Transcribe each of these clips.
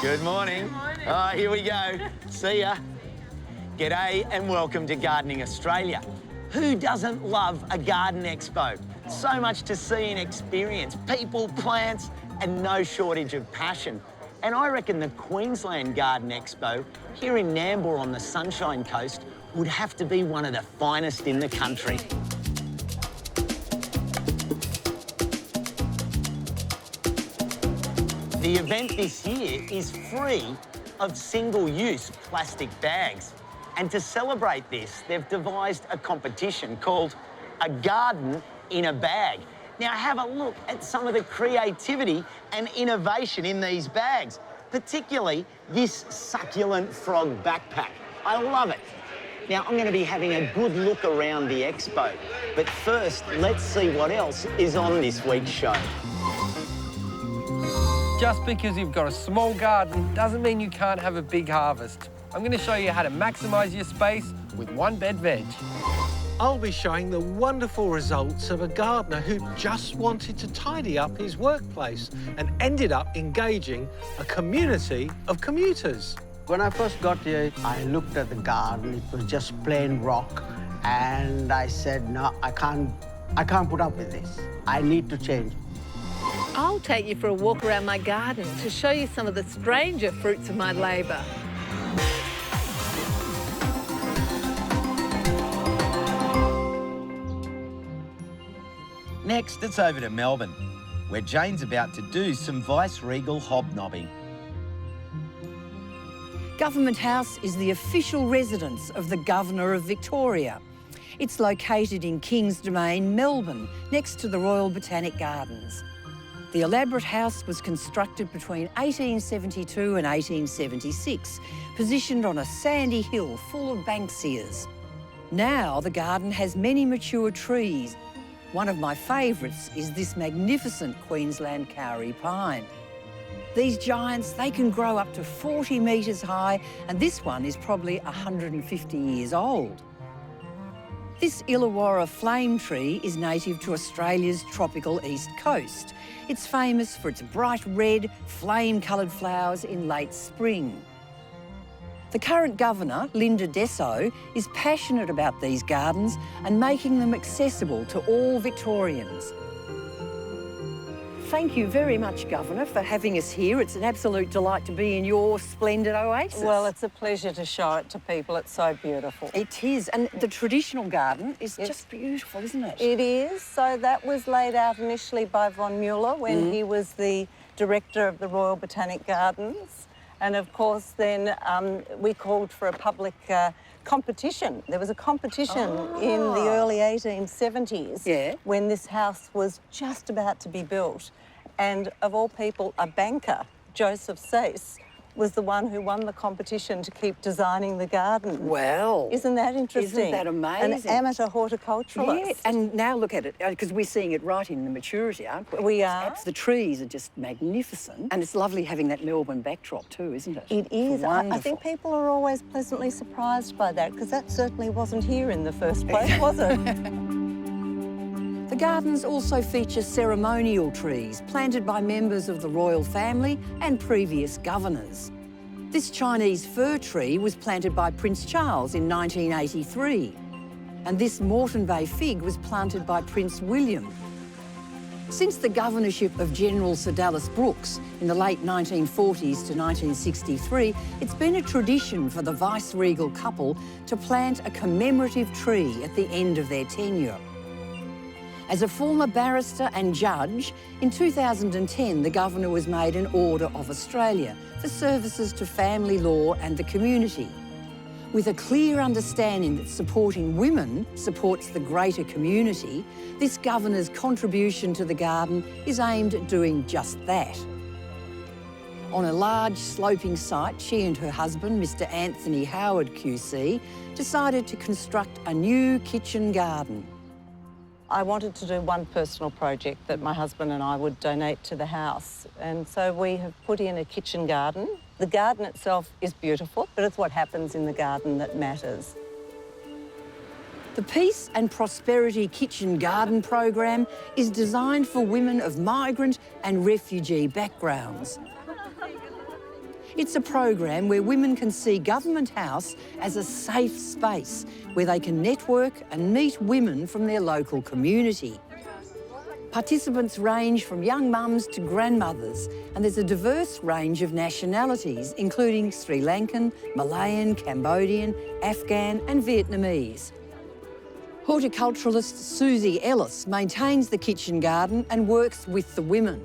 Good morning. Here we go. See ya. G'day and welcome to Gardening Australia. Who doesn't love a garden expo? So much to see and experience. People, plants, and no shortage of passion. And I reckon the Queensland Garden Expo here in Nambour on the Sunshine Coast would have to be one of the finest in the country. The event this year is free of single-use plastic bags. And to celebrate this, they've devised a competition called A Garden in a Bag. Now, have a look at some of the creativity and innovation in these bags, particularly this succulent frog backpack. I love it. Now, I'm going to be having a good look around the expo. But first, let's see what else is on this week's show. Just because you've got a small garden doesn't mean you can't have a big harvest. I'm going to show you how to maximise your space with one bed veg. I'll be showing the wonderful results of a gardener who just wanted to tidy up his workplace and ended up engaging a community of commuters. When I first got here, I looked at the garden. It was just plain rock, and I said, no, I can't put up with this. I need to change. I'll take you for a walk around my garden to show you some of the stranger fruits of my labour. Next, it's over to Melbourne, where Jane's about to do some vice-regal hobnobbing. Government House is the official residence of the Governor of Victoria. It's located in King's Domain, Melbourne, next to the Royal Botanic Gardens. The elaborate house was constructed between 1872 and 1876, positioned on a sandy hill full of banksias. Now the garden has many mature trees. One of my favourites is this magnificent Queensland kauri pine. These giants, they can grow up to 40 metres high, and this one is probably 150 years old. This Illawarra flame tree is native to Australia's tropical east coast. It's famous for its bright red, flame-coloured flowers in late spring. The current governor, Linda Dessau, is passionate about these gardens and making them accessible to all Victorians. Thank you very much, Governor, for having us here. It's an absolute delight to be in your splendid oasis. Well, it's a pleasure to show it to people. It's so beautiful. It is, and the traditional garden is just beautiful, isn't it? It is. So that was laid out initially by von Mueller when he was the director of the Royal Botanic Gardens. And of course, then we called for a public competition. There was a competition in the early 1870s when this house was just about to be built. And of all people, a banker, Joseph Sayce, was the one who won the competition to keep designing the garden. Well. Isn't that interesting? Isn't that amazing? An amateur horticulturalist. Yes, and now look at it, because we're seeing it right in the maturity, aren't we? We are. The trees are just magnificent. And it's lovely having that Melbourne backdrop too, isn't it? It is. Wonderful. I think people are always pleasantly surprised by that, because that certainly wasn't here in the first place, was it? The gardens also feature ceremonial trees planted by members of the royal family and previous governors. This Chinese fir tree was planted by Prince Charles in 1983, and this Moreton Bay fig was planted by Prince William. Since the governorship of General Sir Dallas Brooks in the late 1940s to 1963, it's been a tradition for the vice-regal couple to plant a commemorative tree at the end of their tenure. As a former barrister and judge, in 2010 the Governor was made an Order of Australia for services to family law and the community. With a clear understanding that supporting women supports the greater community, this Governor's contribution to the garden is aimed at doing just that. On a large sloping site, she and her husband, Mr Anthony Howard QC, decided to construct a new kitchen garden. I wanted to do one personal project that my husband and I would donate to the house. And so we have put in a kitchen garden. The garden itself is beautiful, but it's what happens in the garden that matters. The Peace and Prosperity Kitchen Garden program is designed for women of migrant and refugee backgrounds. It's a program where women can see Government House as a safe space where they can network and meet women from their local community. Participants range from young mums to grandmothers, and there's a diverse range of nationalities, including Sri Lankan, Malayan, Cambodian, Afghan and Vietnamese. Horticulturalist Susie Ellis maintains the kitchen garden and works with the women.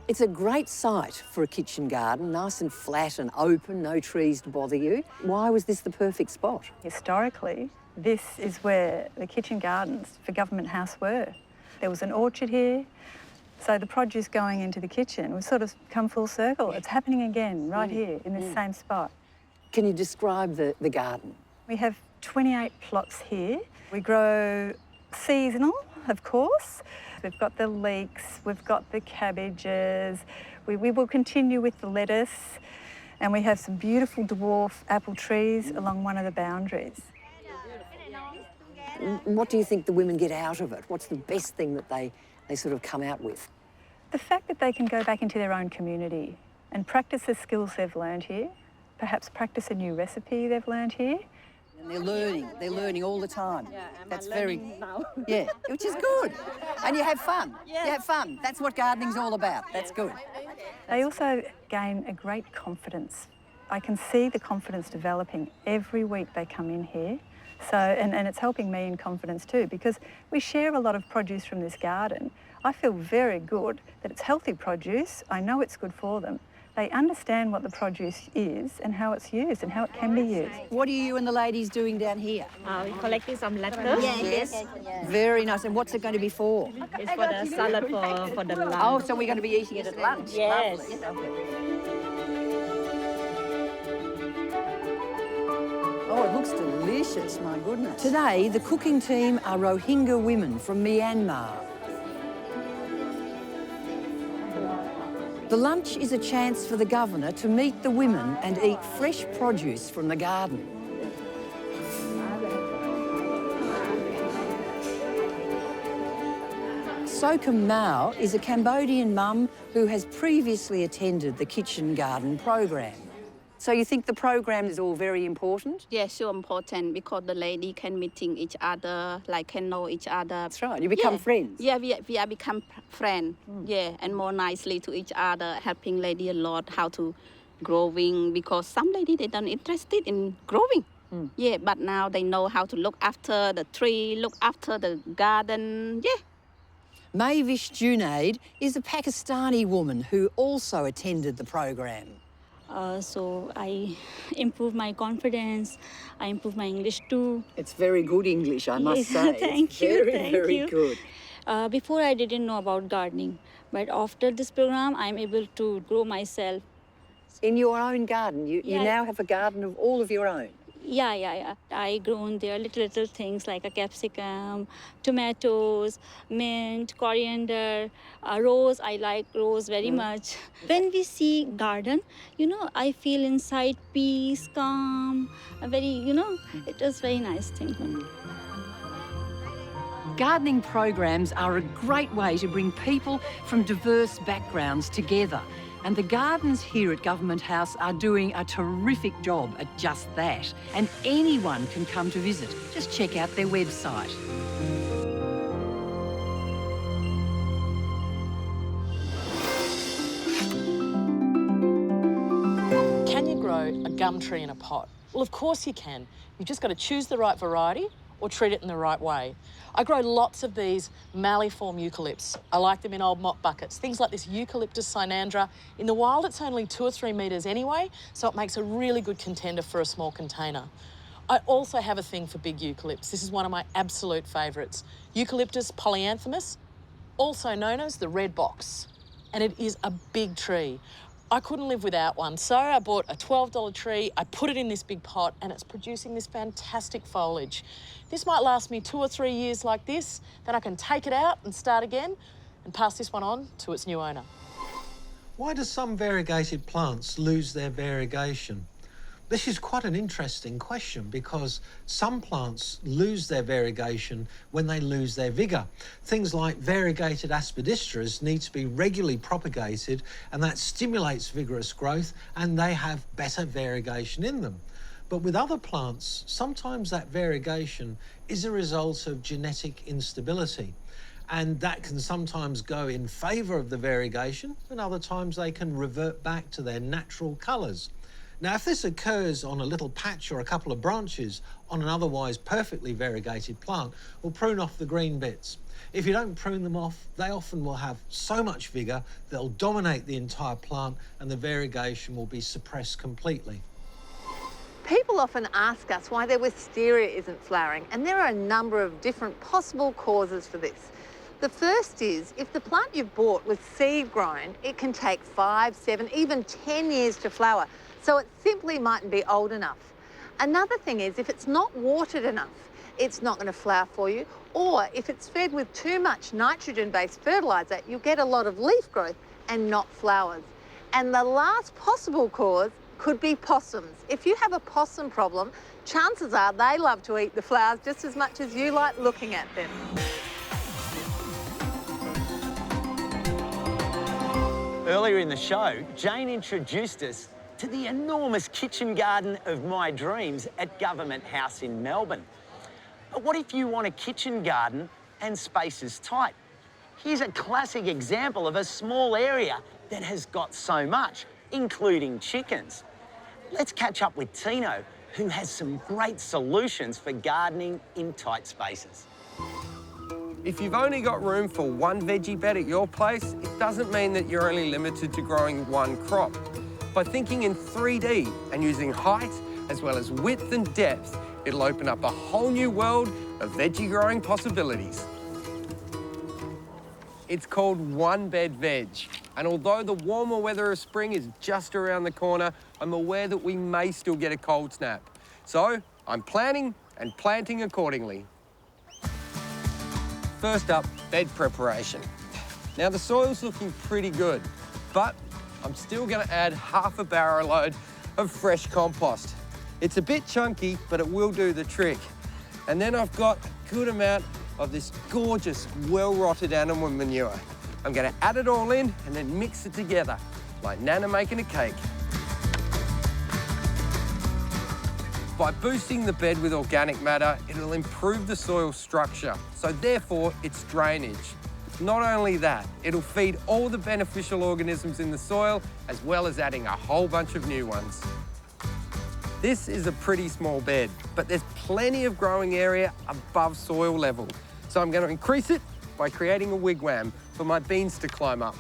It's a great site for a kitchen garden, nice and flat and open, no trees to bother you. Why was this the perfect spot? Historically, this is where the kitchen gardens for Government House were. There was an orchard here, so the produce going into the kitchen was sort of come full circle. It's happening again right here in this same spot. Can you describe the garden? We have 28 plots here. We grow seasonal, of course. We've got the leeks, we've got the cabbages. We will continue with the lettuce, and we have some beautiful dwarf apple trees along one of the boundaries. What do you think the women get out of it? What's the best thing that they sort of come out with? The fact that they can go back into their own community and practice the skills they've learned here, perhaps practice a new recipe they've learned here. And they're learning all the time. Yeah, That's I'm very, learning now. yeah, which is good. And you have fun. Yes. You have fun. That's what gardening's all about. That's good. They also gain a great confidence. I can see the confidence developing every week they come in here. So, and it's helping me in confidence too, because we share a lot of produce from this garden. I feel very good that it's healthy produce. I know it's good for them. They understand what the produce is and how it's used and how it can be used. What are you and the ladies doing down here? We're collecting some lettuce. Yes. Very nice. And what's it going to be for? It's for the salad for the lunch. Oh, so we're going to be eating it at lunch. Yes. Lovely. Oh, it looks delicious, my goodness. Today, the cooking team are Rohingya women from Myanmar. The lunch is a chance for the Governor to meet the women and eat fresh produce from the garden. Sokham Mao is a Cambodian mum who has previously attended the kitchen garden program. So you think the program is all very important? Yeah, so important because the lady can meeting each other, like can know each other. That's right, you become friends. Yeah, we are become friends. Yeah, and more nicely to each other, helping lady a lot how to growing because some lady they don't interested in growing. Yeah, but now they know how to look after the tree, look after the garden. Yeah. Mayvish Junaid is a Pakistani woman who also attended the program. So I improve my confidence, I improve my English too. It's very good English, I must say. Thank you, Very good. Before I didn't know about gardening, but after this program, I'm able to grow myself. In your own garden? You now have a garden of all of your own? Yeah. I grown there little things like a capsicum, tomatoes, mint, coriander, rose. I like rose very much. When we see garden, I feel inside peace, calm, it is very nice thing for me. Gardening programs are a great way to bring people from diverse backgrounds together. And the gardens here at Government House are doing a terrific job at just that. And anyone can come to visit. Just check out their website. Can you grow a gum tree in a pot? Well, of course you can. You've just got to choose the right variety or treat it in the right way. I grow lots of these malleeform eucalypts. I like them in old mop buckets. Things like this Eucalyptus cyanandra. In the wild, it's only 2 or 3 metres anyway, so it makes a really good contender for a small container. I also have a thing for big eucalypts. This is one of my absolute favourites. Eucalyptus polyanthemus, also known as the red box. And it is a big tree. I couldn't live without one, so I bought a $12 tree, I put it in this big pot, and it's producing this fantastic foliage. This might last me 2 or 3 years like this, then I can take it out and start again and pass this one on to its new owner. Why do some variegated plants lose their variegation? This is quite an interesting question because some plants lose their variegation when they lose their vigour. Things like variegated aspidistras need to be regularly propagated, and that stimulates vigorous growth and they have better variegation in them. But with other plants, sometimes that variegation is a result of genetic instability, and that can sometimes go in favour of the variegation, and other times they can revert back to their natural colours. Now, if this occurs on a little patch or a couple of branches on an otherwise perfectly variegated plant, we'll prune off the green bits. If you don't prune them off, they often will have so much vigour they'll dominate the entire plant and the variegation will be suppressed completely. People often ask us why their wisteria isn't flowering, and there are a number of different possible causes for this. The first is, if the plant you've bought was seed grown, it can take 5, 7, even 10 years to flower. So it simply mightn't be old enough. Another thing is, if it's not watered enough, it's not going to flower for you. Or if it's fed with too much nitrogen-based fertiliser, you'll get a lot of leaf growth and not flowers. And the last possible cause could be possums. If you have a possum problem, chances are they love to eat the flowers just as much as you like looking at them. Earlier in the show, Jane introduced us to the enormous kitchen garden of my dreams at Government House in Melbourne. But what if you want a kitchen garden and space is tight? Here's a classic example of a small area that has got so much, including chickens. Let's catch up with Tino, who has some great solutions for gardening in tight spaces. If you've only got room for one veggie bed at your place, it doesn't mean that you're only limited to growing one crop. By thinking in 3D and using height as well as width and depth, it'll open up a whole new world of veggie growing possibilities. It's called one bed veg, and although the warmer weather of spring is just around the corner, I'm aware that we may still get a cold snap. So I'm planning and planting accordingly. First up, bed preparation. Now the soil's looking pretty good, but I'm still going to add half a barrow load of fresh compost. It's a bit chunky, but it will do the trick. And then I've got a good amount of this gorgeous, well-rotted animal manure. I'm going to add it all in and then mix it together, like Nana making a cake. By boosting the bed with organic matter, it'll improve the soil structure, so therefore its drainage. Not only that, it'll feed all the beneficial organisms in the soil, as well as adding a whole bunch of new ones. This is a pretty small bed, but there's plenty of growing area above soil level. So I'm going to increase it by creating a wigwam for my beans to climb up.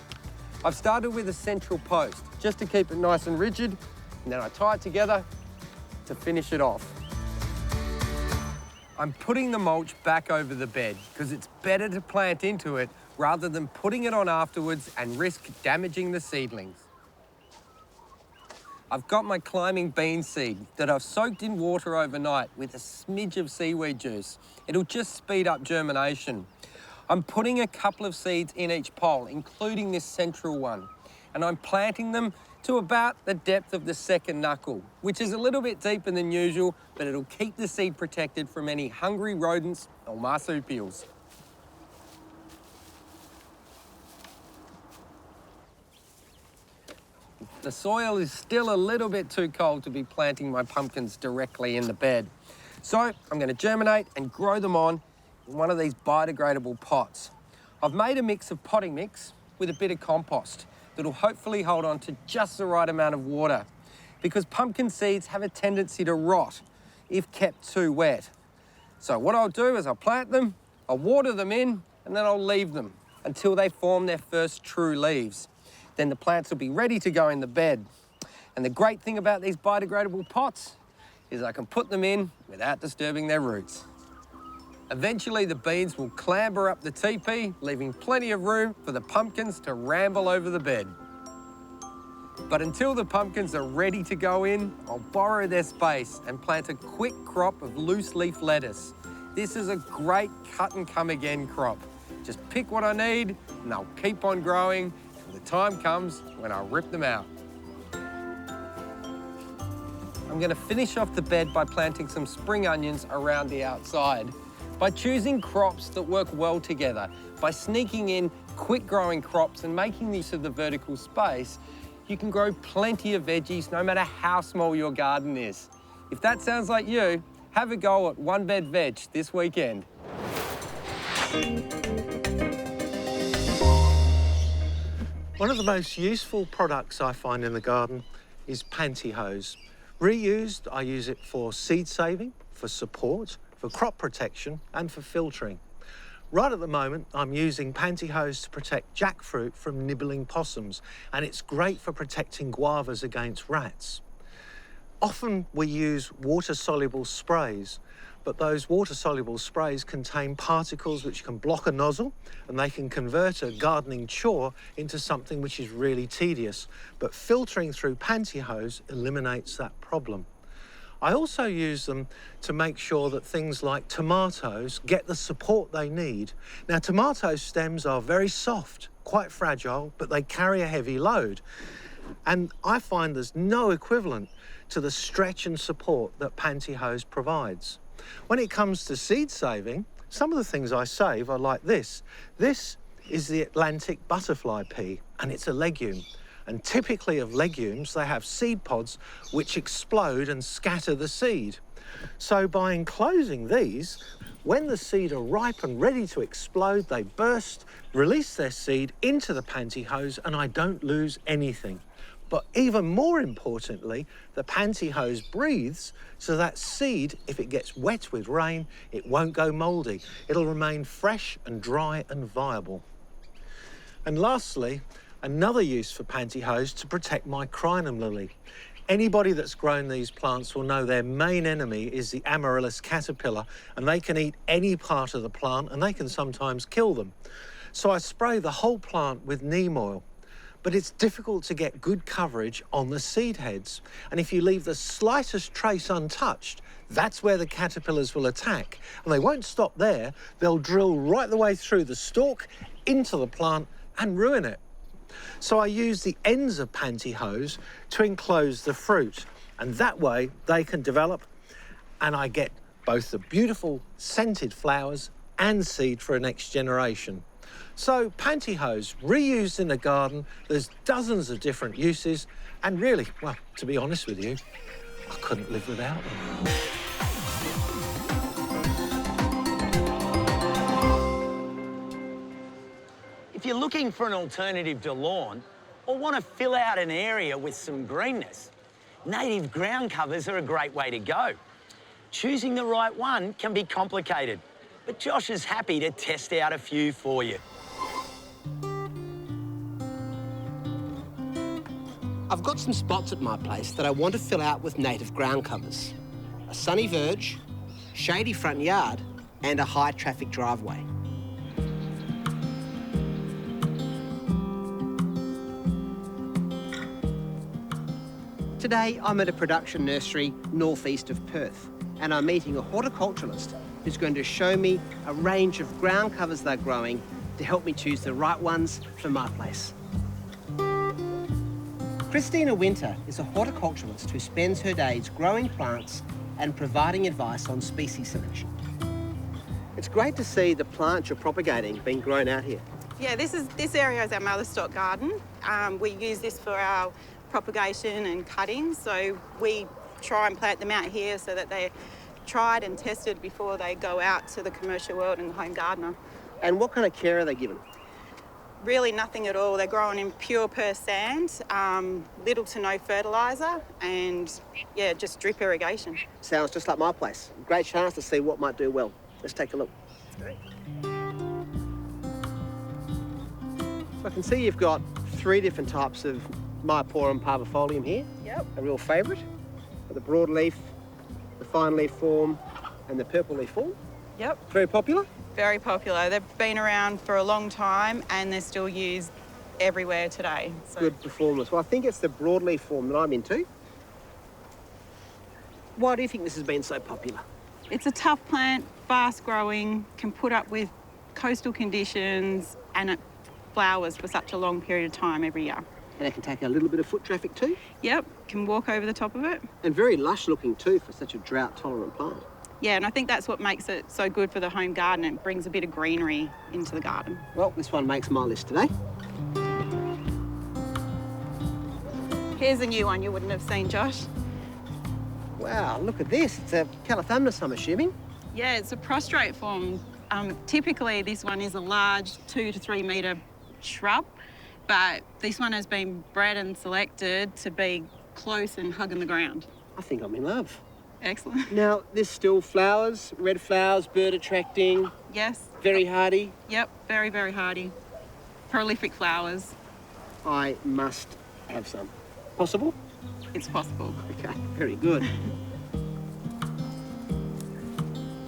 I've started with a central post, just to keep it nice and rigid, and then I tie it together to finish it off. I'm putting the mulch back over the bed because it's better to plant into it rather than putting it on afterwards and risk damaging the seedlings. I've got my climbing bean seed that I've soaked in water overnight with a smidge of seaweed juice. It'll just speed up germination. I'm putting a couple of seeds in each pole, including this central one, and I'm planting them to about the depth of the second knuckle, which is a little bit deeper than usual, but it'll keep the seed protected from any hungry rodents or marsupials. The soil is still a little bit too cold to be planting my pumpkins directly in the bed. So I'm going to germinate and grow them on in one of these biodegradable pots. I've made a mix of potting mix with a bit of compost that'll hopefully hold on to just the right amount of water, because pumpkin seeds have a tendency to rot if kept too wet. So what I'll do is I'll plant them, I'll water them in, and then I'll leave them until they form their first true leaves. Then the plants will be ready to go in the bed. And the great thing about these biodegradable pots is I can put them in without disturbing their roots. Eventually the beans will clamber up the teepee, leaving plenty of room for the pumpkins to ramble over the bed. But until the pumpkins are ready to go in, I'll borrow their space and plant a quick crop of loose leaf lettuce. This is a great cut and come again crop. Just pick what I need and they'll keep on growing till the time comes when I rip them out. I'm I'm going to finish off the bed by planting some spring onions around the outside. By choosing crops that work well together, by sneaking in quick-growing crops and making use of the vertical space, you can grow plenty of veggies no matter how small your garden is. If that sounds like you, have a go at One Bed Veg this weekend. One of the most useful products I find in the garden is pantyhose. Reused, I use it for seed saving, for support, for crop protection and for filtering. Right at the moment, I'm using pantyhose to protect jackfruit from nibbling possums, and it's great for protecting guavas against rats. Often we use water-soluble sprays, but those water-soluble sprays contain particles which can block a nozzle, and they can convert a gardening chore into something which is really tedious. But filtering through pantyhose eliminates that problem. I also use them to make sure that things like tomatoes get the support they need. Now, tomato stems are very soft, quite fragile, but they carry a heavy load. And I find there's no equivalent to the stretch and support that pantyhose provides. When it comes to seed saving, some of the things I save are like this. This is the Atlantic butterfly pea, and it's a legume. And typically of legumes, they have seed pods which explode and scatter the seed. So by enclosing these, when the seed are ripe and ready to explode, they burst, release their seed into the pantyhose, and I don't lose anything. But even more importantly, the pantyhose breathes, so that seed, if it gets wet with rain, it won't go mouldy. It'll remain fresh and dry and viable. And lastly, another use for pantyhose to protect my crinum lily. Anybody that's grown these plants will know their main enemy is the amaryllis caterpillar, and they can eat any part of the plant and they can sometimes kill them. So I spray the whole plant with neem oil. But it's difficult to get good coverage on the seed heads. And if you leave the slightest trace untouched, that's where the caterpillars will attack. And they won't stop there. They'll drill right the way through the stalk into the plant and ruin it. So I use the ends of pantyhose to enclose the fruit. And that way they can develop, and I get both the beautiful scented flowers and seed for a next generation. So pantyhose, reused in the garden, there's dozens of different uses, and really, well, to be honest with you, I couldn't live without them. If you're looking for an alternative to lawn or want to fill out an area with some greenness, native ground covers are a great way to go. Choosing the right one can be complicated, but Josh is happy to test out a few for you. I've got some spots at my place that I want to fill out with native ground covers. A sunny verge, shady front yard, and a high traffic driveway. Today I'm at a production nursery northeast of Perth, and I'm meeting a horticulturalist who's going to show me a range of ground covers they're growing to help me choose the right ones for my place. Christina Winter is a horticulturalist who spends her days growing plants and providing advice on species selection. It's great to see the plants you're propagating being grown out here. Yeah, this area is our mother stock garden. We use this for our propagation and cutting, so we try and plant them out here so that they're tried and tested before they go out to the commercial world and the home gardener. And what kind of care are they given? Really nothing at all. They're grown in pure Perth sand, little to no fertiliser, and yeah, just drip irrigation. Sounds just like my place. Great chance to see what might do well. Let's take a look. Great. So I can see you've got 3 different types of Myoporum parvifolium here. Yep. A real favourite. The broadleaf, the fine leaf form, and the purple leaf form. Yep. Very popular? Very popular. They've been around for a long time and they're still used everywhere today. So. Good performance. Well, I think it's the broadleaf form that I'm into. Why do you think this has been so popular? It's a tough plant, fast growing, can put up with coastal conditions, and it flowers for such a long period of time every year. And it can take a little bit of foot traffic too? Yep. can walk over the top of it. And very lush looking too for such a drought tolerant plant. Yeah, and I think that's what makes it so good for the home garden. It brings a bit of greenery into the garden. Well, this one makes my list today. Here's a new one you wouldn't have seen, Josh. Wow, look at this. It's a Calathumnus, I'm assuming. Yeah, it's a prostrate form. Typically, this one is a large 2 to 3 metre shrub, but this one has been bred and selected to be close and hugging the ground. I think I'm in love. Excellent. Now, there's still flowers, red flowers, bird attracting. Yes. Very hardy. Yep, very, very hardy. Prolific flowers. I must have some. Possible? It's possible. Okay, very good.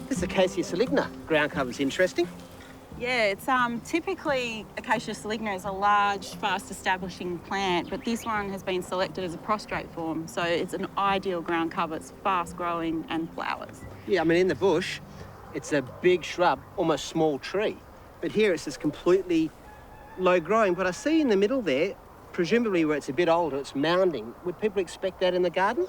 This is Acacia saligna. Ground cover's interesting. Yeah, it's typically Acacia saligna is a large, fast-establishing plant, but this one has been selected as a prostrate form, so it's an ideal ground cover. It's fast-growing and flowers. Yeah, I mean, in the bush, it's a big shrub, almost small tree. But here it's just completely low-growing. But I see in the middle there, presumably where it's a bit older, it's mounding. Would people expect that in the garden?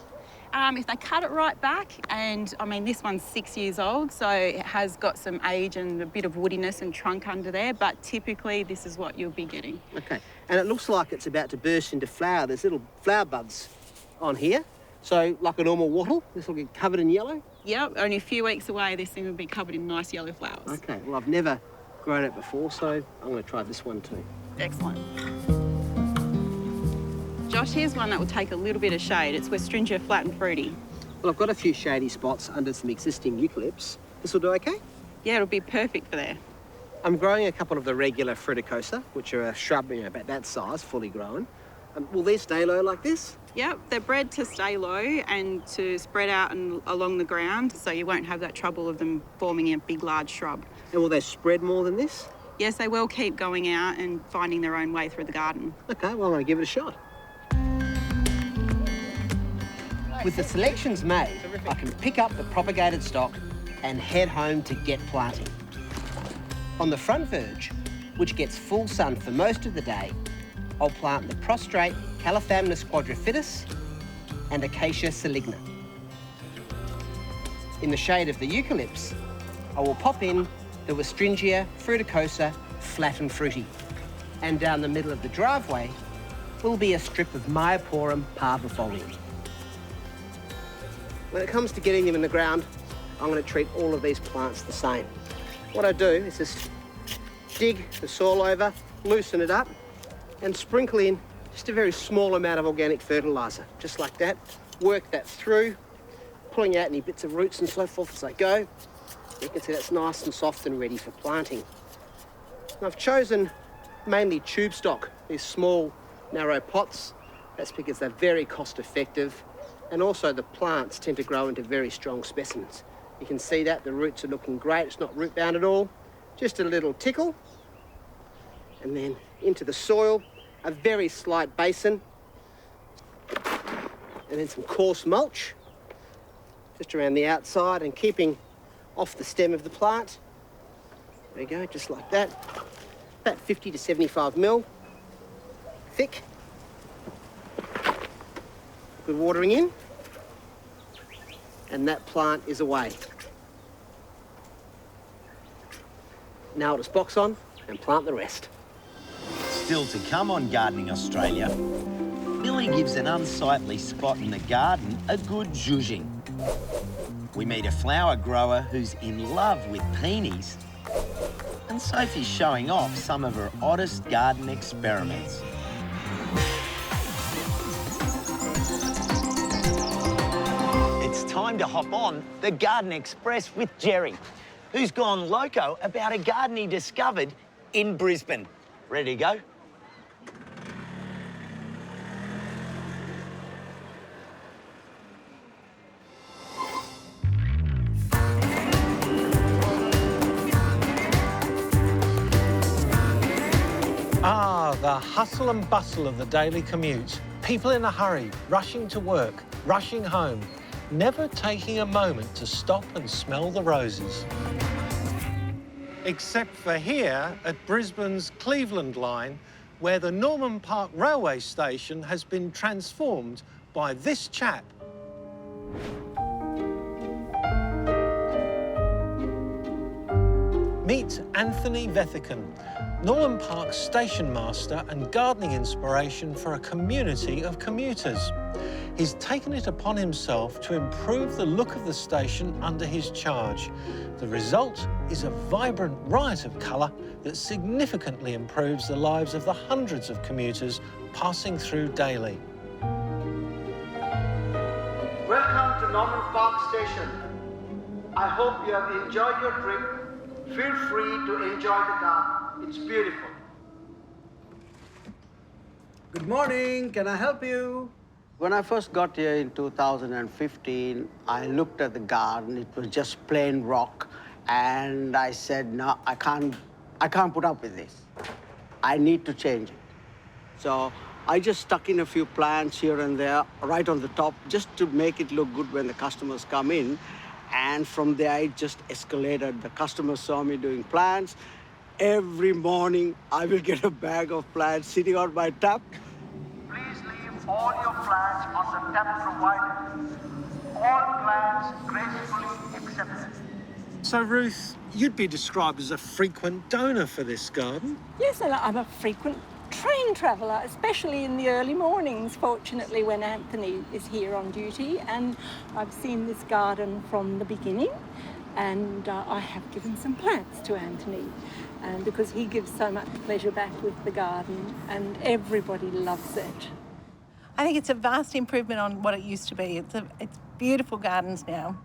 If they cut it right back, and I mean, this one's 6 years old, so it has got some age and a bit of woodiness and trunk under there, but typically this is what you'll be getting. Okay, and it looks like it's about to burst into flower. There's little flower buds on here. So like a normal wattle, this will get covered in yellow? Yep, only a few weeks away, this thing will be covered in nice yellow flowers. Okay, well, I've never grown it before, so I'm going to try this one too. Excellent. Josh, here's one that will take a little bit of shade. It's Westringia flat and fruity. Well, I've got a few shady spots under some existing eucalypts. This will do okay? Yeah, it'll be perfect for there. I'm growing a couple of the regular fruticosa, which are a shrub, about that size, fully grown. Will these stay low like this? Yep, they're bred to stay low and to spread out and along the ground, so you won't have that trouble of them forming a big, large shrub. And will they spread more than this? Yes, they will keep going out and finding their own way through the garden. Okay, well, I'm going to give it a shot. With the selections made, I can pick up the propagated stock and head home to get planting. On the front verge, which gets full sun for most of the day, I'll plant the prostrate Calathumnus quadrifitus and Acacia saligna. In the shade of the eucalypts, I will pop in the Westringia fruticosa flat and fruity. And down the middle of the driveway will be a strip of Myoporum parvifolium. When it comes to getting them in the ground, I'm going to treat all of these plants the same. What I do is just dig the soil over, loosen it up, and sprinkle in just a very small amount of organic fertiliser, just like that. Work that through, pulling out any bits of roots and so forth as I go. You can see that's nice and soft and ready for planting. And I've chosen mainly tube stock, these small, narrow pots. That's because they're very cost effective. And also the plants tend to grow into very strong specimens. You can see that the roots are looking great. It's not root bound at all. Just a little tickle. And then into the soil, a very slight basin. And then some coarse mulch, just around the outside and keeping off the stem of the plant. There you go, just like that. About 50 to 75 mil thick. Good watering in, and that plant is away. Now I'll just box on and plant the rest. Still to come on Gardening Australia, Billy gives an unsightly spot in the garden a good zhuzhing. We meet a flower grower who's in love with peonies, and Sophie's showing off some of her oddest garden experiments. It's time to hop on the Garden Express with Jerry, who's gone loco about a garden he discovered in Brisbane. Ready to go? Ah, the hustle and bustle of the daily commute. People in a hurry, rushing to work, rushing home, never taking a moment to stop and smell the roses. Except for here at Brisbane's Cleveland line, where the Norman Park railway station has been transformed by this chap. Meet Anthony Vethican, Norland Park's station master and gardening inspiration for a community of commuters. He's taken it upon himself to improve the look of the station under his charge. The result is a vibrant riot of colour that significantly improves the lives of the hundreds of commuters passing through daily. Welcome to Norman Park Station. I hope you have enjoyed your trip. Feel free to enjoy the garden. It's beautiful. Good morning. Can I help you? When I first got here in 2015, I looked at the garden. It was just plain rock. And I said, no, I can't put up with this. I need to change it. So I just stuck in a few plants here and there, right on the top, just to make it look good when the customers come in. And from there, it just escalated. The customers saw me doing plants. Every morning, I will get a bag of plants sitting on my tap. Please leave all your plants on the tap provided. All plants gracefully accepted. So, Ruth, you'd be described as a frequent donor for this garden. Yes, and I'm a frequent train traveller, especially in the early mornings, fortunately, when Anthony is here on duty. And I've seen this garden from the beginning, and I have given some plants to Anthony, and because he gives so much pleasure back with the garden, and everybody loves it. I think it's a vast improvement on what it used to be. It's beautiful gardens now.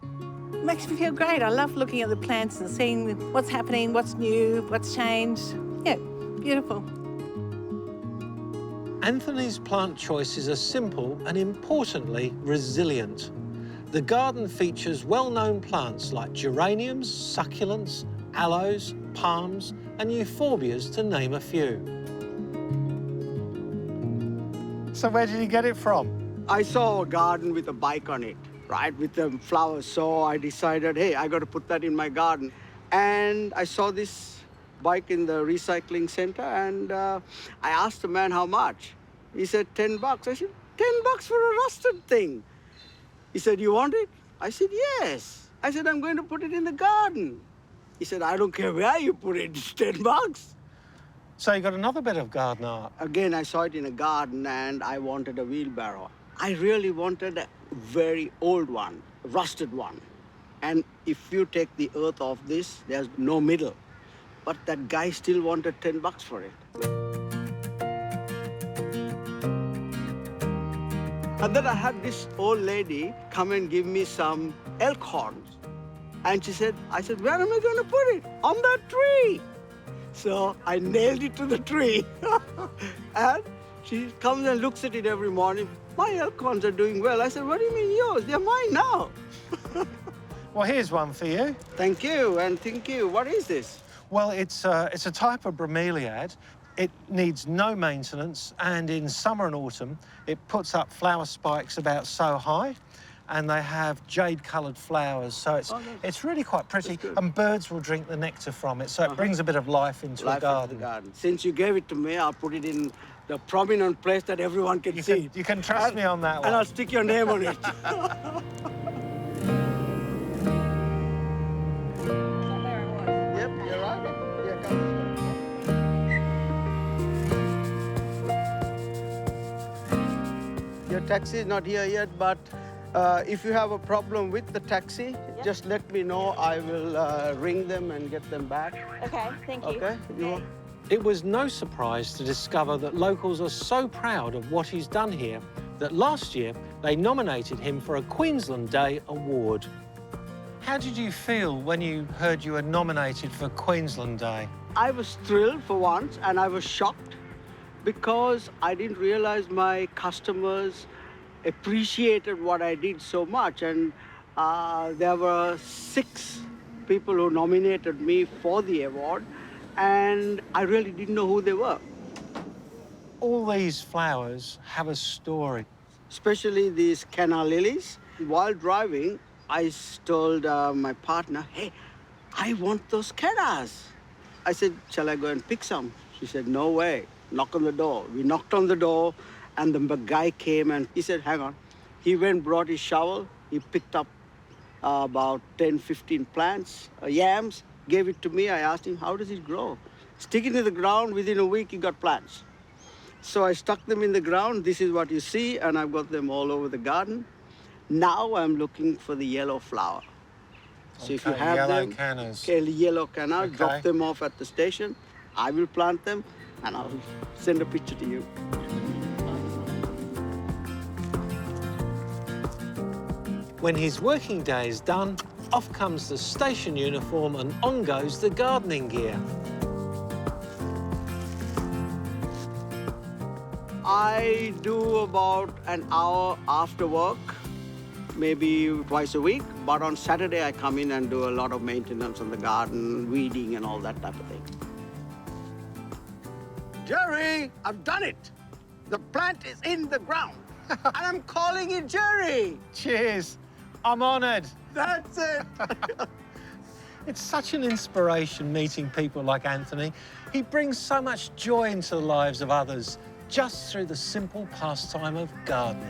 It makes me feel great. I love looking at the plants and seeing what's happening, what's new, what's changed. Yeah, beautiful. Anthony's plant choices are simple and, importantly, resilient. The garden features well-known plants like geraniums, succulents, aloes, palms and euphorbias, to name a few. So where did you get it from? I saw a garden with a bike on it, right, with the flowers. So I decided, hey, I got to put that in my garden. And I saw this bike in the recycling center, and I asked the man how much. He said, $10. I said, $10 for a rusted thing. He said, you want it? I said, yes. I said, I'm going to put it in the garden. He said, I don't care where you put it, it's $10. So you got another bit of garden art. Again, I saw it in a garden, and I wanted a wheelbarrow. I really wanted a very old one, a rusted one. And if you take the earth off this, there's no middle. But that guy still wanted $10 for it. And then I had this old lady come and give me some elk horns. And I said, where am I going to put it? On that tree. So I nailed it to the tree. And she comes and looks at it every morning. My elk horns are doing well. I said, what do you mean yours? They're mine now. Well, here's one for you. Thank you, and thank you. What is this? Well, it's a type of bromeliad. It needs no maintenance, and in summer and autumn, it puts up flower spikes about so high, and they have jade-coloured flowers, so it's really quite pretty, and birds will drink the nectar from it, so it brings a bit of life into a garden. Since you gave it to me, I'll put it in the prominent place that everyone can see. You can trust me on that one. And I'll stick your name on it. Yep, you're right. Yeah, come. Your taxi is not here yet, but if you have a problem with the taxi, just let me know. I will ring them and get them back. Okay, thank you. Okay? It was no surprise to discover that locals are so proud of what he's done here that last year they nominated him for a Queensland Day award. How did you feel when you heard you were nominated for Queensland Day? I was thrilled for once, and I was shocked because I didn't realize my customers appreciated what I did so much. And there were 6 people who nominated me for the award, and I really didn't know who they were. All these flowers have a story. Especially these canna lilies. While driving, I told my partner, hey, I want those cannas. I said, shall I go and pick some? She said, no way. Knock on the door. We knocked on the door, and the guy came and he said, hang on. He went, brought his shovel. He picked up about 10, 15 plants, yams, gave it to me. I asked him, how does it grow? Stick it in the ground, within a week, he got plants. So I stuck them in the ground. This is what you see, and I've got them all over the garden. Now I'm looking for the yellow flower. So if you have yellow them, cannas. yellow canna, Okay. drop them off at the station. I will plant them, and I'll send a picture to you. When his working day is done, off comes the station uniform and on goes the gardening gear. I do about an hour after work, maybe twice a week. But on Saturday, I come in and do a lot of maintenance on the garden, weeding and all that type of thing. Jerry, I've done it. The plant is in the ground. And I'm calling it Jerry. Cheers. I'm honoured. That's it. It's such an inspiration meeting people like Anthony. He brings so much joy into the lives of others just through the simple pastime of gardening.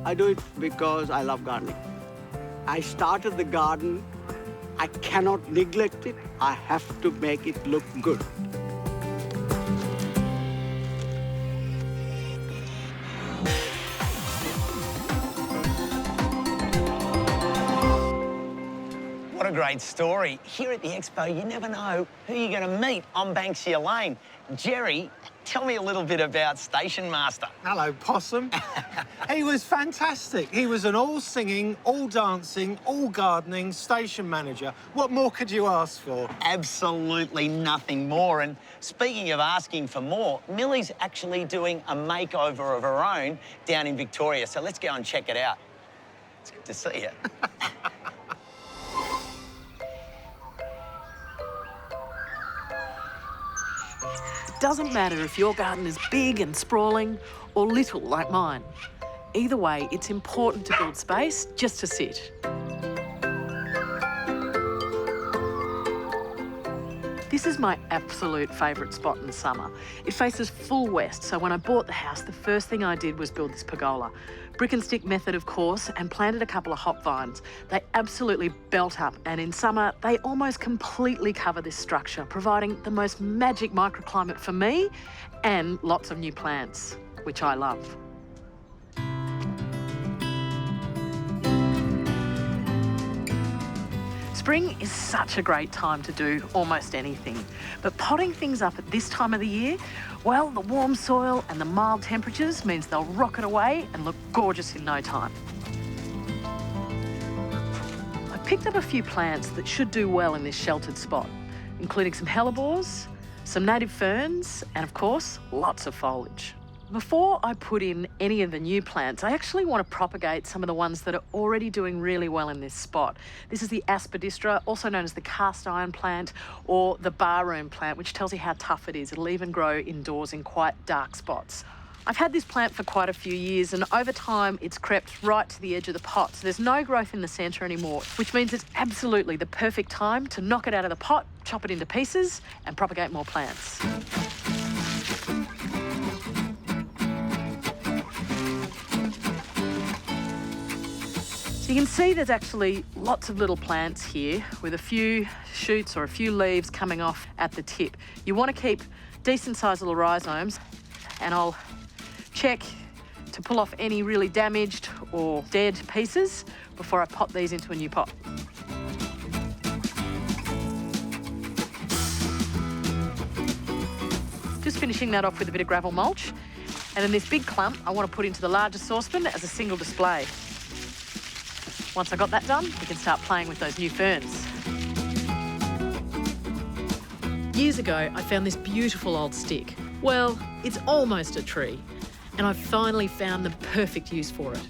I do it because I love gardening. I started the garden. I cannot neglect it. I have to make it look good. What a great story. Here at the Expo, you never know who you're going to meet on Banksia Lane. Jerry, tell me a little bit about Station Master. Hello, Possum. He was fantastic. He was an all-singing, all-dancing, all-gardening station manager. What more could you ask for? Absolutely nothing more. And speaking of asking for more, Millie's actually doing a makeover of her own down in Victoria. So let's go and check it out. It's good to see you. Doesn't matter if your garden is big and sprawling or little like mine. Either way, it's important to build space just to sit. This is my absolute favourite spot in summer. It faces full west, so when I bought the house, the first thing I did was build this pergola. Brick and stick method, of course, and planted a couple of hop vines. They absolutely belt up, and in summer, they almost completely cover this structure, providing the most magic microclimate for me and lots of new plants, which I love. Spring is such a great time to do almost anything, but potting things up at this time of the year, well, the warm soil and the mild temperatures means they'll rocket away and look gorgeous in no time. I picked up a few plants that should do well in this sheltered spot, including some hellebores, some native ferns, and of course, lots of foliage. Before I put in any of the new plants, I actually want to propagate some of the ones that are already doing really well in this spot. This is the aspidistra, also known as the cast iron plant, or the barroom plant, which tells you how tough it is. It'll even grow indoors in quite dark spots. I've had this plant for quite a few years, and over time it's crept right to the edge of the pot, so there's no growth in the centre anymore, which means it's absolutely the perfect time to knock it out of the pot, chop it into pieces, and propagate more plants. You can see there's actually lots of little plants here with a few shoots or a few leaves coming off at the tip. You want to keep decent sized little rhizomes, and I'll check to pull off any really damaged or dead pieces before I pot these into a new pot. Just finishing that off with a bit of gravel mulch, and then this big clump I want to put into the larger saucepan as a single display. Once I got that done, we can start playing with those new ferns. Years ago, I found this beautiful old stick. Well, it's almost a tree, and I've finally found the perfect use for it.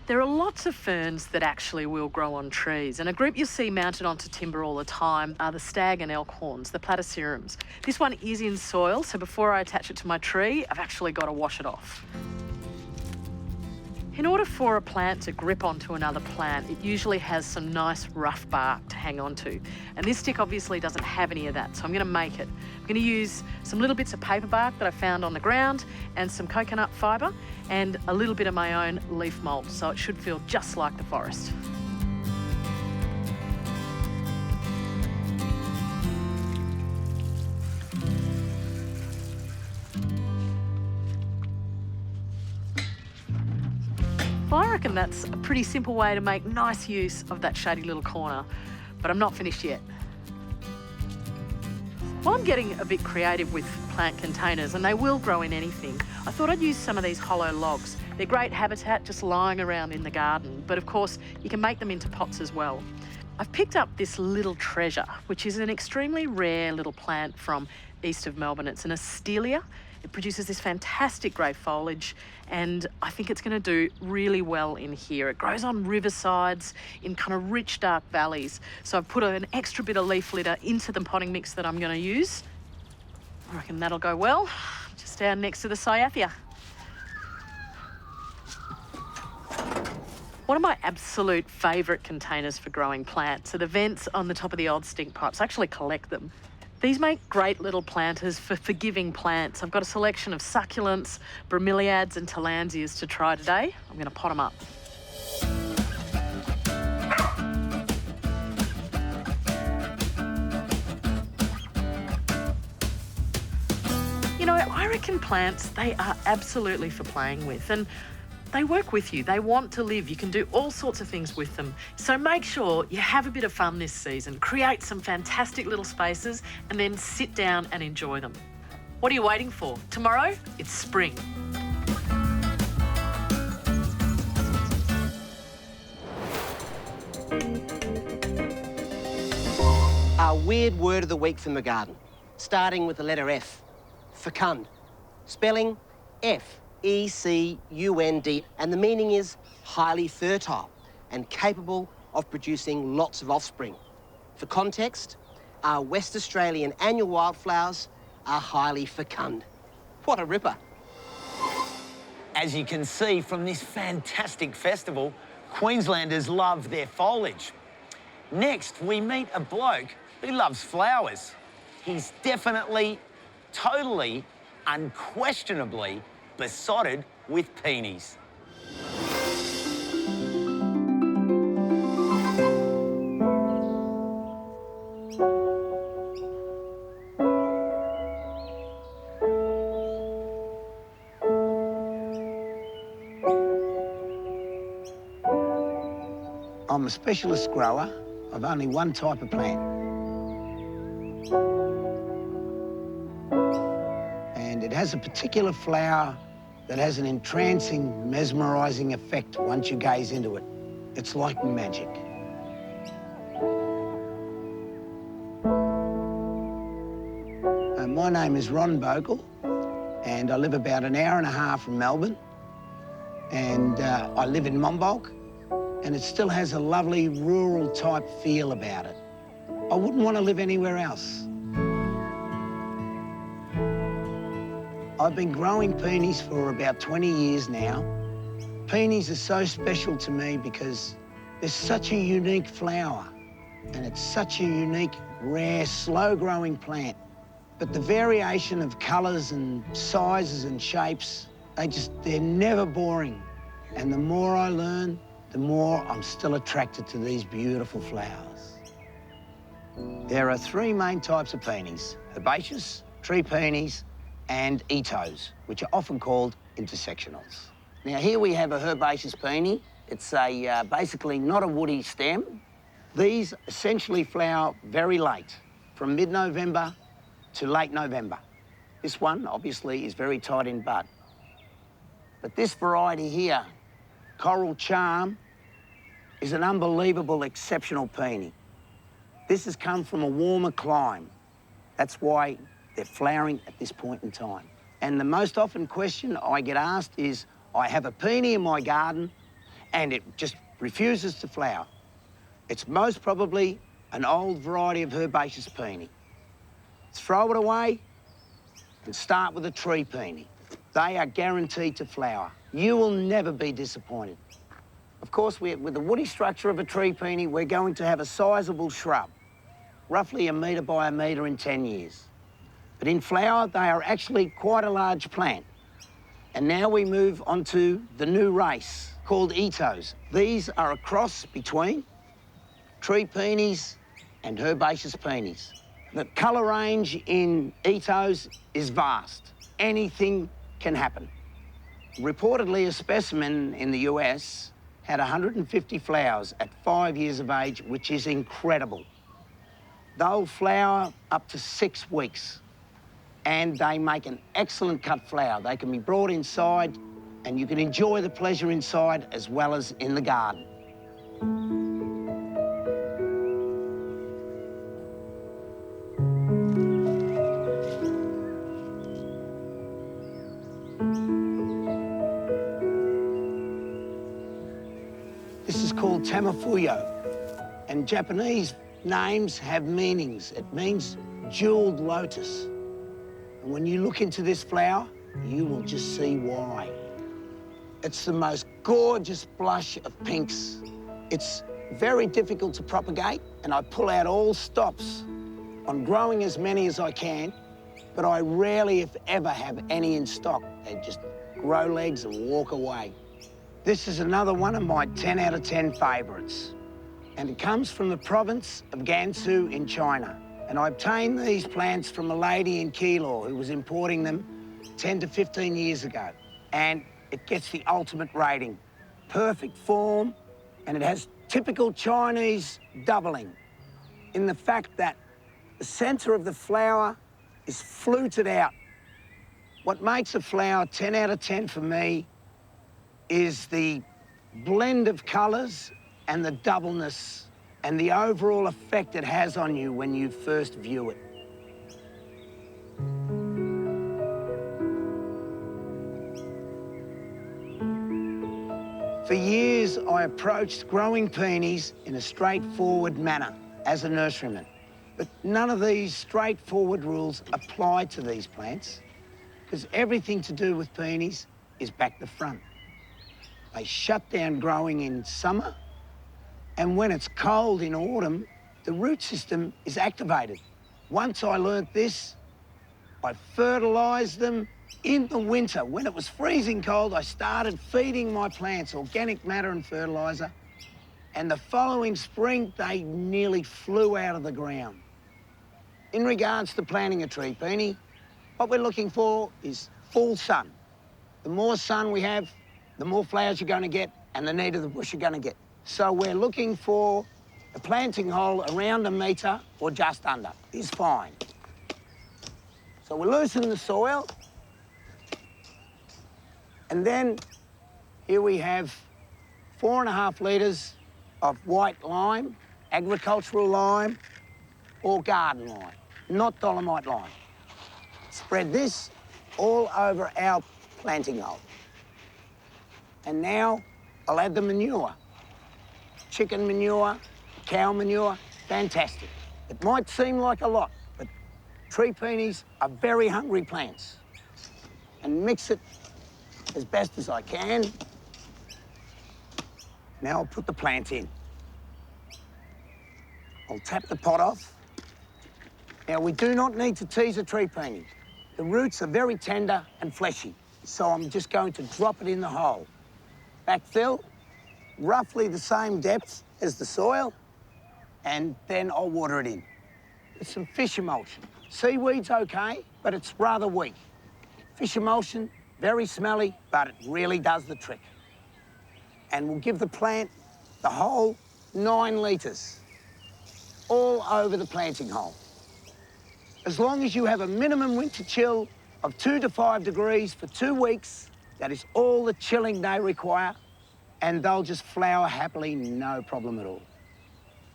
There are lots of ferns that actually will grow on trees, and a group you'll see mounted onto timber all the time are the stag and elk horns, the platycerums. This one is in soil, so before I attach it to my tree, I've actually got to wash it off. In order for a plant to grip onto another plant, it usually has some nice rough bark to hang on to. And this stick obviously doesn't have any of that, so I'm going to make it. I'm going to use some little bits of paper bark that I found on the ground and some coconut fibre and a little bit of my own leaf mould, so it should feel just like the forest. Well, I reckon that's a pretty simple way to make nice use of that shady little corner, but I'm not finished yet. While I'm getting a bit creative with plant containers, and they will grow in anything, I thought I'd use some of these hollow logs. They're great habitat just lying around in the garden, but of course you can make them into pots as well. I've picked up this little treasure, which is an extremely rare little plant from east of Melbourne. It's an astelia. It produces this fantastic grey foliage, and I think it's going to do really well in here. It grows on riversides in kind of rich, dark valleys. So I've put an extra bit of leaf litter into the potting mix that I'm going to use. I reckon that'll go well, just down next to the cyathea. One of my absolute favourite containers for growing plants are the vents on the top of the old stink pipes. I actually collect them. These make great little planters for forgiving plants. I've got a selection of succulents, bromeliads and tillandsias to try today. I'm going to pot them up. You know, I reckon plants, they are absolutely for playing with, and they work with you. They want to live. You can do all sorts of things with them. So make sure you have a bit of fun this season. Create some fantastic little spaces and then sit down and enjoy them. What are you waiting for? Tomorrow, it's spring. Our weird word of the week from the garden, starting with the letter F. Fecund. Spelling F-E-C-U-N-D, and the meaning is highly fertile and capable of producing lots of offspring. For context, our West Australian annual wildflowers are highly fecund. What a ripper. As you can see from this fantastic festival, Queenslanders love their foliage. Next, we meet a bloke who loves flowers. He's definitely, totally, unquestionably besotted with peonies. I'm a specialist grower of only one type of plant. And it has a particular flower that has an entrancing, mesmerising effect once you gaze into it. It's like magic. My name is Ron Bogle, and I live about an hour and a half from Melbourne. And I live in Monbulk, and it still has a lovely rural type feel about it. I wouldn't want to live anywhere else. I've been growing peonies for about 20 years now. Peonies are so special to me because they're such a unique flower, and it's such a unique, rare, slow-growing plant. But the variation of colours and sizes and shapes, they're never boring. And the more I learn, the more I'm still attracted to these beautiful flowers. There are three main types of peonies: herbaceous, tree peonies, and etos, which are often called intersectionals. Now here we have a herbaceous peony. It's basically not a woody stem. These essentially flower very late, from mid-November to late November. This one obviously is very tight in bud. But this variety here, Coral Charm, is an unbelievable, exceptional peony. This has come from a warmer clime. That's why they're flowering at this point in time. And the most often question I get asked is, I have a peony in my garden and it just refuses to flower. It's most probably an old variety of herbaceous peony. Throw it away and start with a tree peony. They are guaranteed to flower. You will never be disappointed. Of course, with the woody structure of a tree peony, we're going to have a sizable shrub, roughly 1 metre by 1 metre in 10 years. But in flower, they are actually quite a large plant. And now we move on to the new race called Itos. These are a cross between tree peonies and herbaceous peonies. The colour range in Itos is vast. Anything can happen. Reportedly, a specimen in the US had 150 flowers at 5 years of age, which is incredible. They'll flower up to 6 weeks, and they make an excellent cut flower. They can be brought inside, and you can enjoy the pleasure inside as well as in the garden. This is called tamafuyo, and Japanese names have meanings. It means jeweled lotus. And when you look into this flower, you will just see why. It's the most gorgeous blush of pinks. It's very difficult to propagate, and I pull out all stops on growing as many as I can, but I rarely, if ever, have any in stock. They just grow legs and walk away. This is another one of my 10 out of 10 favourites, and it comes from the province of Gansu in China. And I obtained these plants from a lady in Keilor who was importing them 10 to 15 years ago. And it gets the ultimate rating. Perfect form, and it has typical Chinese doubling in the fact that the centre of the flower is fluted out. What makes a flower 10 out of 10 for me is the blend of colours and the doubleness and the overall effect it has on you when you first view it. For years, I approached growing peonies in a straightforward manner as a nurseryman. But none of these straightforward rules apply to these plants, because everything to do with peonies is back to front. They shut down growing in summer, and when it's cold in autumn, the root system is activated. Once I learnt this, I fertilised them in the winter. When it was freezing cold, I started feeding my plants organic matter and fertiliser, and the following spring, they nearly flew out of the ground. In regards to planting a tree peony, what we're looking for is full sun. The more sun we have, the more flowers you're going to get and the neater the bush you're going to get. So we're looking for a planting hole around 1 metre or just under is fine. So we loosen the soil, and then here we have 4.5 litres of white lime, agricultural lime or garden lime, not dolomite lime. Spread this all over our planting hole. And now I'll add the manure. Chicken manure, cow manure, fantastic. It might seem like a lot, but tree peonies are very hungry plants. And mix it as best as I can. Now I'll put the plant in. I'll tap the pot off. Now we do not need to tease a tree peony. The roots are very tender and fleshy, so I'm just going to drop it in the hole. Backfill, roughly the same depth as the soil, and then I'll water it in. With some fish emulsion. Seaweed's okay, but it's rather weak. Fish emulsion, very smelly, but it really does the trick. And we'll give the plant the whole 9 litres, all over the planting hole. As long as you have a minimum winter chill of 2 to 5 degrees for 2 weeks, that is all the chilling they require, and they'll just flower happily, no problem at all.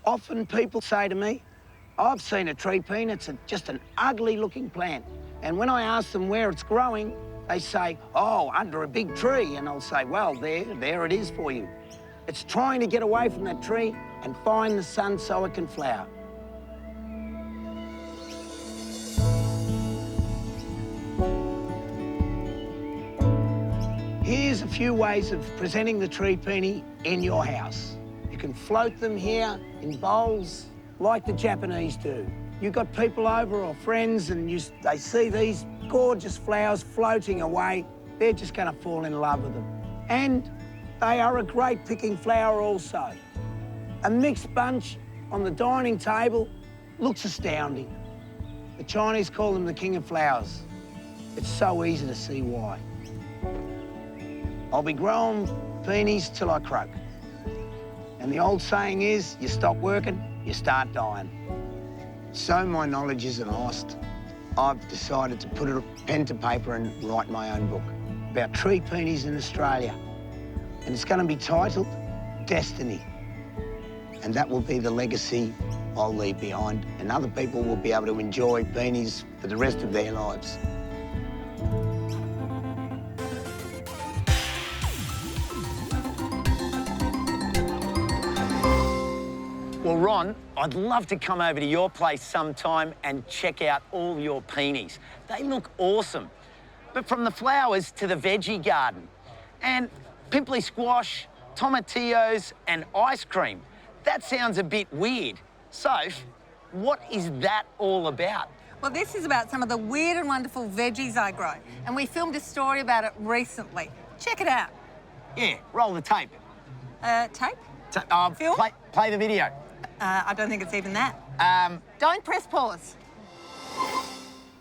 Often people say to me, I've seen a tree peony, it's just an ugly-looking plant. And when I ask them where it's growing, they say, oh, under a big tree. And I'll say, well, there it is for you. It's trying to get away from that tree and find the sun so it can flower. few ways of presenting the tree peony in your house. You can float them here in bowls like the Japanese do. You've got people over or friends and they see these gorgeous flowers floating away. They're just going to fall in love with them. And they are a great picking flower also. A mixed bunch on the dining table looks astounding. The Chinese call them the king of flowers. It's so easy to see why. I'll be growing peonies till I croak. And the old saying is, you stop working, you start dying. So my knowledge isn't lost. I've decided to put a pen to paper and write my own book about tree peonies in Australia. And it's going to be titled Destiny. And that will be the legacy I'll leave behind, and other people will be able to enjoy peonies for the rest of their lives. Well, Ron, I'd love to come over to your place sometime and check out all your peonies. They look awesome. But from the flowers to the veggie garden, and pimply squash, tomatillos and ice cream, that sounds a bit weird. Soph, what is that all about? Well, this is about some of the weird and wonderful veggies I grow, and we filmed a story about it recently. Check it out. Yeah, roll the tape. Tape? Film? Play the video. I don't think it's even that. Don't press pause.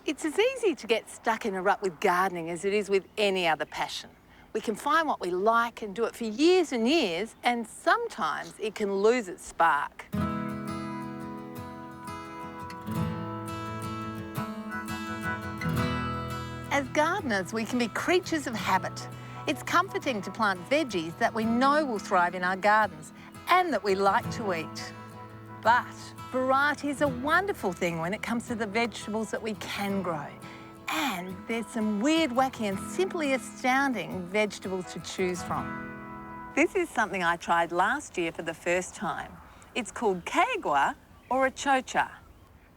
It's as easy to get stuck in a rut with gardening as it is with any other passion. We can find what we like and do it for years and years, and sometimes it can lose its spark. As gardeners, we can be creatures of habit. It's comforting to plant veggies that we know will thrive in our gardens and that we like to eat. But variety is a wonderful thing when it comes to the vegetables that we can grow. And there's some weird, wacky and simply astounding vegetables to choose from. This is something I tried last year for the first time. It's called kagua or a chocha.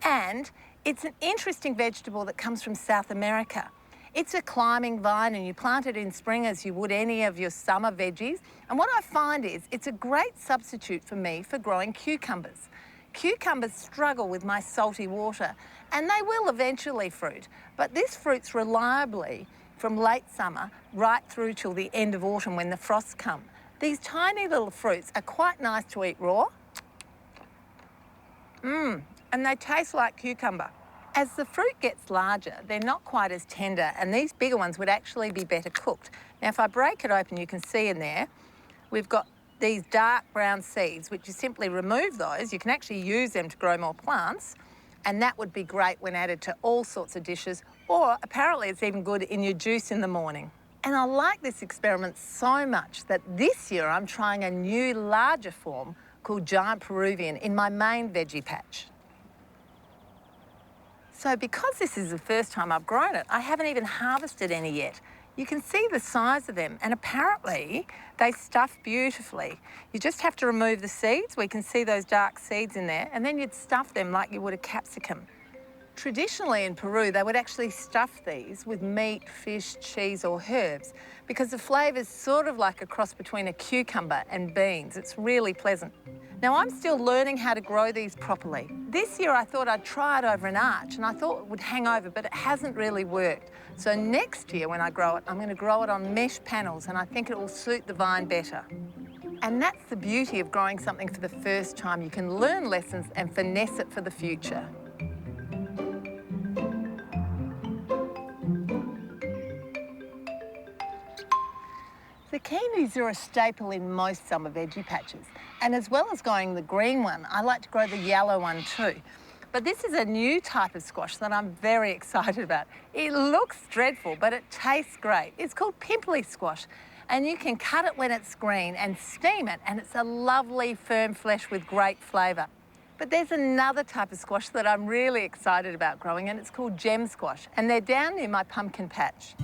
And it's an interesting vegetable that comes from South America. It's a climbing vine and you plant it in spring as you would any of your summer veggies. And what I find is it's a great substitute for me for growing cucumbers. Cucumbers struggle with my salty water and they will eventually fruit, but this fruits reliably from late summer right through till the end of autumn when the frosts come. These tiny little fruits are quite nice to eat raw. And they taste like cucumber. As the fruit gets larger, they're not quite as tender, and these bigger ones would actually be better cooked. Now, if I break it open, you can see in there, we've got these dark brown seeds, which you simply remove those. You can actually use them to grow more plants, and that would be great when added to all sorts of dishes, or apparently it's even good in your juice in the morning. And I like this experiment so much that this year I'm trying a new, larger form called Giant Peruvian in my main veggie patch. So because this is the first time I've grown it, I haven't even harvested any yet. You can see the size of them, and apparently they stuff beautifully. You just have to remove the seeds. We can see those dark seeds in there, and then you'd stuff them like you would a capsicum. Traditionally in Peru, they would actually stuff these with meat, fish, cheese or herbs because the flavour's sort of like a cross between a cucumber and beans. It's really pleasant. Now, I'm still learning how to grow these properly. This year I thought I'd try it over an arch and I thought it would hang over, but it hasn't really worked. So next year when I grow it, I'm going to grow it on mesh panels and I think it will suit the vine better. And that's the beauty of growing something for the first time. You can learn lessons and finesse it for the future. Zucchinis are a staple in most summer veggie patches. And as well as growing the green one, I like to grow the yellow one too. But this is a new type of squash that I'm very excited about. It looks dreadful, but it tastes great. It's called pimply squash. And you can cut it when it's green and steam it, and it's a lovely firm flesh with great flavour. But there's another type of squash that I'm really excited about growing, and it's called gem squash. And they're down near my pumpkin patch.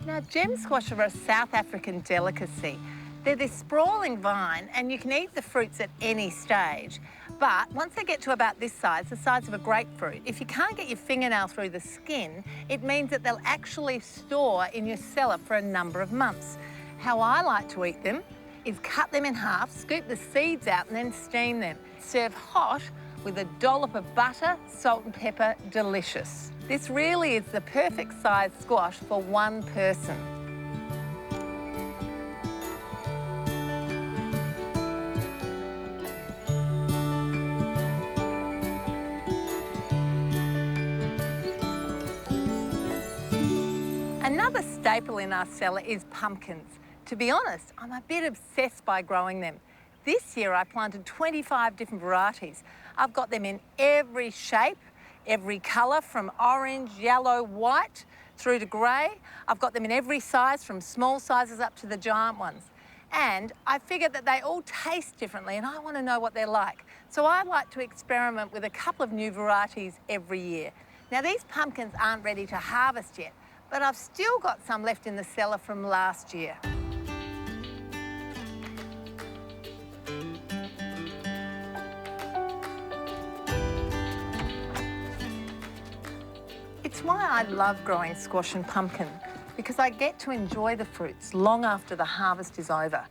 Now, gem squash are a South African delicacy, They're this sprawling vine, and you can eat the fruits at any stage. But once they get to about this size, the size of a grapefruit, if you can't get your fingernail through the skin, it means that they'll actually store in your cellar for a number of months. How I like to eat them is cut them in half, scoop the seeds out, and then steam them. Serve hot with a dollop of butter, salt and pepper, delicious. This really is the perfect size squash for one person. Another staple in our cellar is pumpkins. To be honest, I'm a bit obsessed by growing them. This year I planted 25 different varieties. I've got them in every shape, every colour, from orange, yellow, white, through to grey. I've got them in every size, from small sizes up to the giant ones. And I figured that they all taste differently, and I want to know what they're like. So I like to experiment with a couple of new varieties every year. Now, these pumpkins aren't ready to harvest yet, but I've still got some left in the cellar from last year. It's why I love growing squash and pumpkin, because I get to enjoy the fruits long after the harvest is over.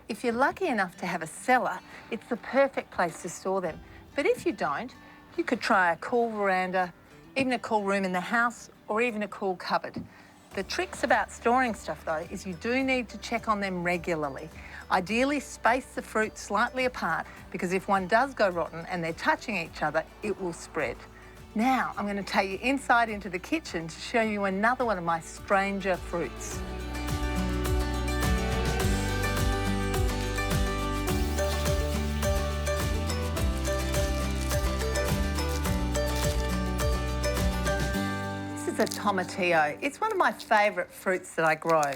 If you're lucky enough to have a cellar, it's the perfect place to store them. But if you don't, you could try a cool veranda, even a cool room in the house, or even a cool cupboard. The tricks about storing stuff, though, is you do need to check on them regularly. Ideally, space the fruit slightly apart, because if one does go rotten and they're touching each other, it will spread. Now, I'm going to take you inside into the kitchen to show you another one of my stranger fruits. This is a tomatillo. It's one of my favourite fruits that I grow.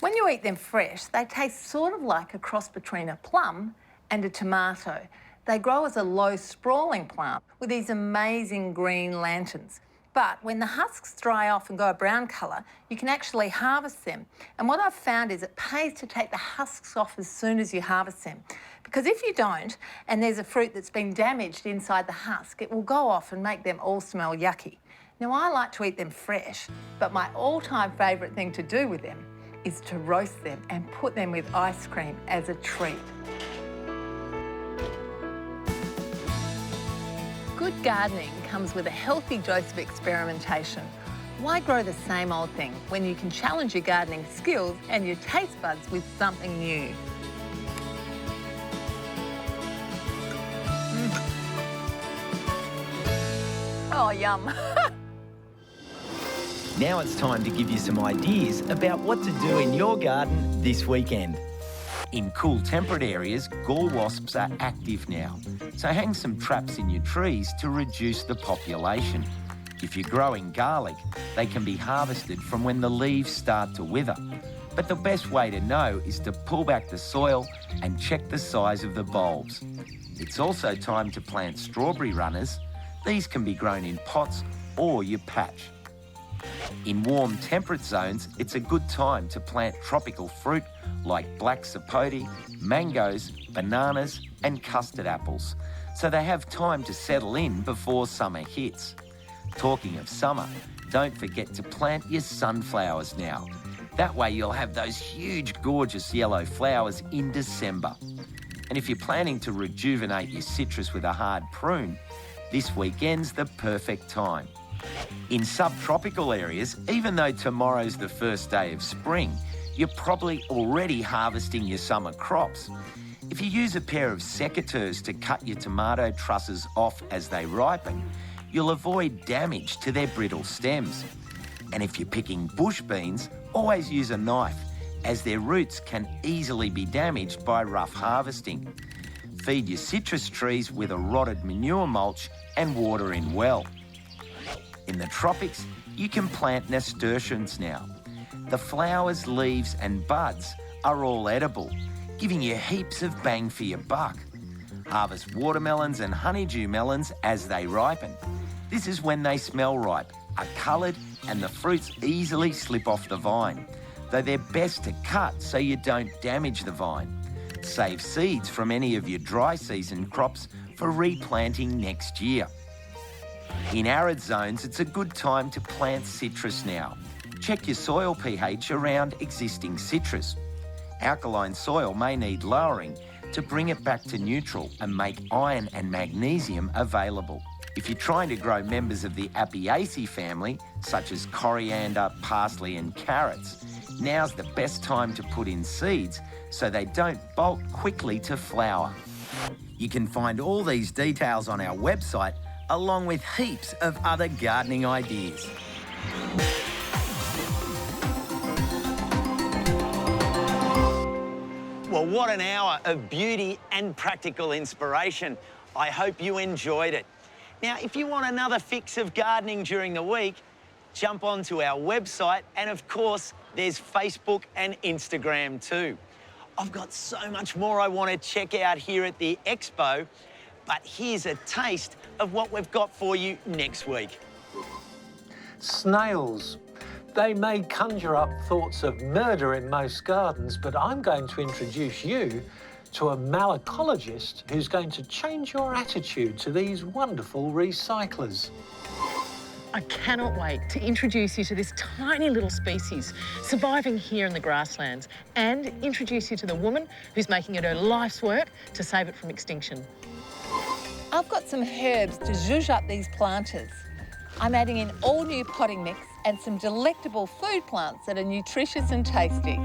When you eat them fresh, they taste sort of like a cross between a plum and a tomato. They grow as a low, sprawling plant with these amazing green lanterns. But when the husks dry off and go a brown colour, you can actually harvest them. And what I've found is it pays to take the husks off as soon as you harvest them. Because if you don't, and there's a fruit that's been damaged inside the husk, it will go off and make them all smell yucky. Now, I like to eat them fresh, but my all-time favourite thing to do with them is to roast them and put them with ice cream as a treat. Good gardening comes with a healthy dose of experimentation. Why grow the same old thing when you can challenge your gardening skills and your taste buds with something new? Oh, yum. Now it's time to give you some ideas about what to do in your garden this weekend. In cool temperate areas, gall wasps are active now, so hang some traps in your trees to reduce the population. If you're growing garlic, they can be harvested from when the leaves start to wither. But the best way to know is to pull back the soil and check the size of the bulbs. It's also time to plant strawberry runners. These can be grown in pots or your patch. In warm temperate zones, it's a good time to plant tropical fruit like black sapote, mangoes, bananas and custard apples, so they have time to settle in before summer hits. Talking of summer, don't forget to plant your sunflowers now. That way you'll have those huge, gorgeous yellow flowers in December. And if you're planning to rejuvenate your citrus with a hard prune, this weekend's the perfect time. In subtropical areas, even though tomorrow's the first day of spring, you're probably already harvesting your summer crops. If you use a pair of secateurs to cut your tomato trusses off as they ripen, you'll avoid damage to their brittle stems. And if you're picking bush beans, always use a knife, as their roots can easily be damaged by rough harvesting. Feed your citrus trees with a rotted manure mulch and water in well. In the tropics, you can plant nasturtiums now. The flowers, leaves and buds are all edible, giving you heaps of bang for your buck. Harvest watermelons and honeydew melons as they ripen. This is when they smell ripe, are coloured and the fruits easily slip off the vine. though they're best to cut so you don't damage the vine. Save seeds from any of your dry season crops for replanting next year. In arid zones, it's a good time to plant citrus now. Check your soil pH around existing citrus. Alkaline soil may need lowering to bring it back to neutral and make iron and magnesium available. If you're trying to grow members of the Apiaceae family, such as coriander, parsley and carrots, now's the best time to put in seeds so they don't bolt quickly to flower. You can find all these details on our website, along with heaps of other gardening ideas. Well, what an hour of beauty and practical inspiration. I hope you enjoyed it. Now, if you want another fix of gardening during the week, jump onto our website, and of course, there's Facebook and Instagram too. I've got so much more I want to check out here at the Expo, but here's a taste of what we've got for you next week. Snails. They may conjure up thoughts of murder in most gardens, but I'm going to introduce you to a malacologist who's going to change your attitude to these wonderful recyclers. I cannot wait to introduce you to this tiny little species surviving here in the grasslands and introduce you to the woman who's making it her life's work to save it from extinction. I've got some herbs to zhuzh up these planters. I'm adding in all new potting mix and some delectable food plants that are nutritious and tasty.